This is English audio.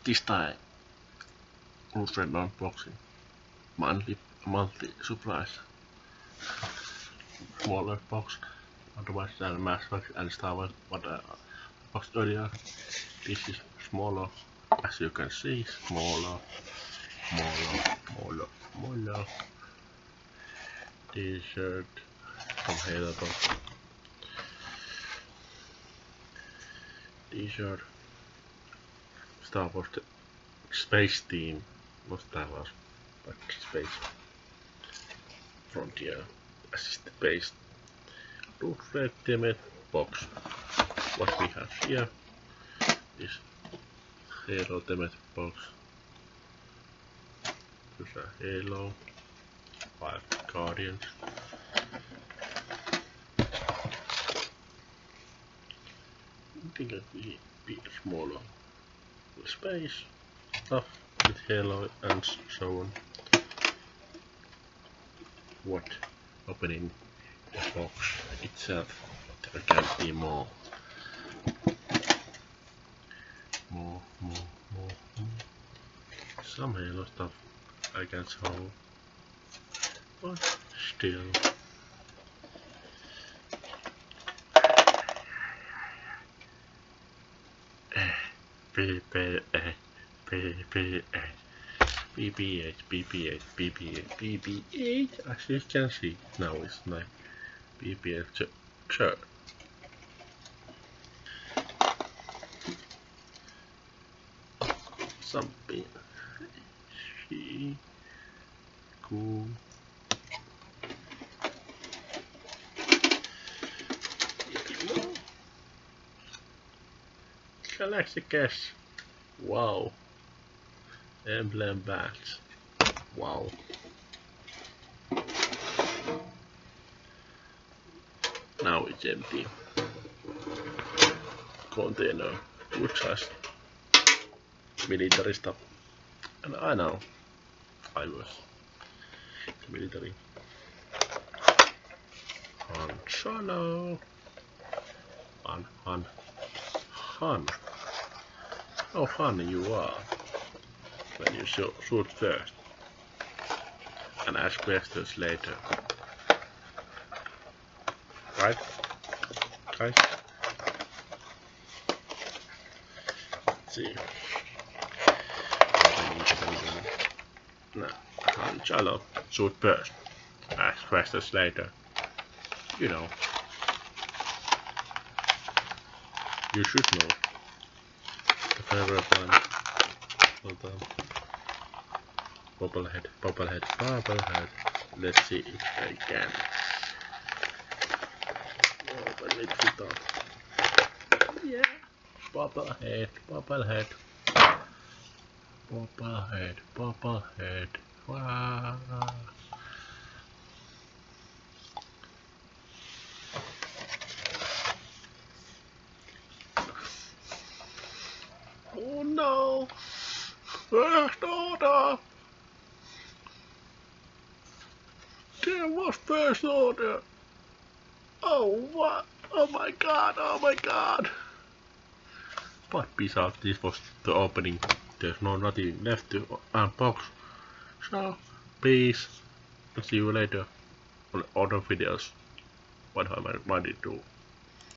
This time, Lootcrate unboxing monthly supplies. Smaller box, otherwise than Max and Star Wars, what I boxed earlier. This is smaller, as you can see, smaller. T-shirt from Halo box. T-shirt. Star Wars Space Team, not Star Wars, but Space Frontier Assisted Base. Lootcrate Ultimate box. What we have here is Halo Ultimate box. There's a Halo, 5 Guardians. I think it will be smaller. Space stuff with Halo and so on. What opening the box itself, there can be more. Some Halo stuff I can show, but still. BB8, as you can see, now it's my BB8 shirt. Something cool. Galaxy Cash. Wow. Emblem badge. Wow. Now it's empty. Container. Good size. Military stuff. And I know. I was military. Han Solo. Han. How funny you are when you shoot first and ask questions later. Right? Guys? Let's see. No, Han Solo, shoot first, ask questions later. You know. You should know. The favorite one. Hold on. Bobblehead. Let's see if I can open it without. Yeah. Bobblehead. Wow. Oh no! First order! There was first order! Oh what? Oh my god! But besides this was the opening, there's nothing left to unbox. So, peace, and see you later on other videos. What I might do.